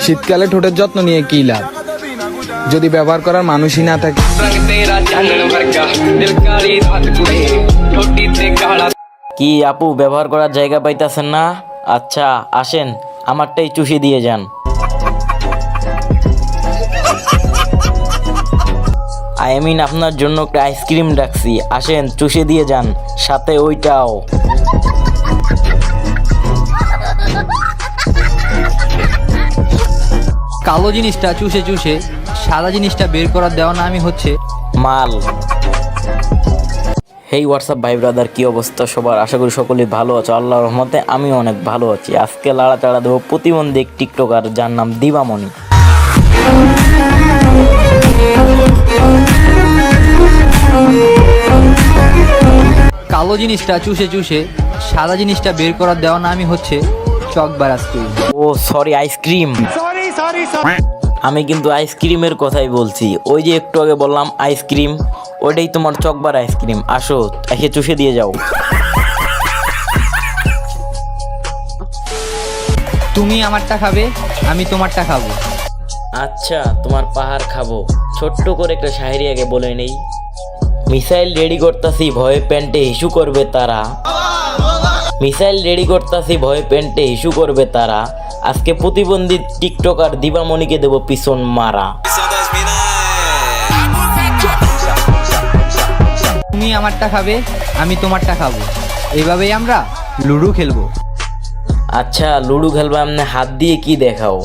শীতকালে ঠোঁটের যত্ন নিয়ে কি লাভ যদি ব্যবহার করার মানুষই না থাকে। কি আপু ব্যবহার করার জায়গা পাইতাছেন না? আচ্ছা আসেন আমারটাই চুষে দিয়ে যান। আপনার জন্য একটা আইসক্রিম রাখছি, আসেন চুষে দিয়ে যান, সাথে ওইটাও। কালো জিনিসটা চুষে চুষে সাদা জিনিসটা বের করার দেওয়া না আমি হচ্ছে মাল। হেই হোয়াটসঅ্যাপ ভাই ব্রাদার, কি অবস্থা সবার? আশা করি সকলেই ভালো আছো। আল্লাহর রহমতে আমিও অনেক ভালো আছি। আজকে লাড়াচাড়া দেবো প্রতিবন্ধী এক টিকটকার, যার নাম দিবামণি। কালো জিনিসটা চুষে চুষে সাদা জিনিসটা বের করার দেওয়া না আমি হচ্ছে চকবার আইসক্রিম। ও সরি, আইসক্রিম। আমি কিন্তু আইসক্রিমের কথাই বলছি। ওই যে একটু আগে বললাম আইসক্রিম, ওইটাই তোমার চকবার আইসক্রিম। আসো এসে চুষে দিয়ে যাও। তুমি আমারটা খাবে, আমি তোমারটা খাবো। আচ্ছা তোমার পাহাড় খাবো। ছোট্ট করে একটা শায়রি আগে বলে নেই। মিসাইল রেডি করতাছি ভয়ে প্যান্টে ইস্যু করবে তারা, মিসাইল রেডি করতাছি ভয়ে প্যান্টে ইস্যু করবে তারা। আজকে প্রতিবন্ধী টিকটকার দিবামণিকে দেব পিছন মারা। তুমি আমারটা খাবে, আমি তোমারটা খাবো। এইভাবেই আমরা লুডো খেলবো। আচ্ছা লুডো খেলবা? এমনি হাত দিয়ে কি দেখাও?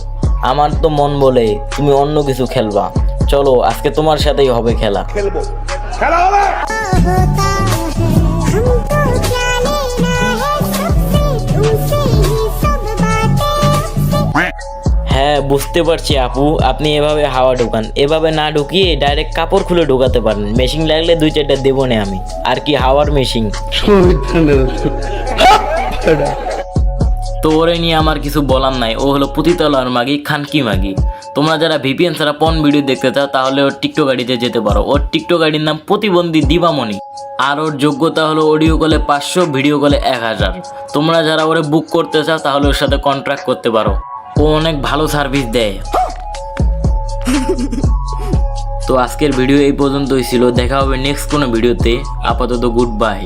আমার তো মন বলে তুমি অন্য কিছু খেলবা। চলো আজকে তোমার সাথেই হবে খেলা। হ্যাঁ বুঝতে পারছি আপু, আপনি এভাবে হাওয়া ঢোকান। এভাবে না ঢুকিয়ে ডাইরেক্ট কাপড় খুলে ঢোকাতে পারেন। মেশিন লাগলে 2-4টা দেবো না আমি। আর কি হাওয়ার মেশিন। তো ওরে নিয়ে আমার কিছু বলার নাই। ও হলো পুতিতলার মাগি, খানকি মাগি। তোমরা যারা ভিপিএন ছাড়া পন ভিডিও দেখতে চাও তাহলে ওর টিকটক আইডিতে যেতে পারো। ওর টিকটক আইডির নাম প্রতিবন্ধী দিবামণি। আর ওর যোগ্যতা হলো অডিও কলে 500, ভিডিও কলে 1000। তোমরা যারা ওরে বুক করতে চাও তাহলে ওর সাথে কন্ট্রাক্ট করতে পারো। ও অনেক ভালো সার্ভিস দেয়। তো আজকের ভিডিও এই পর্যন্তই ছিল। দেখা হবে নেক্সট কোনো ভিডিওতে। আপাতত গুড বাই।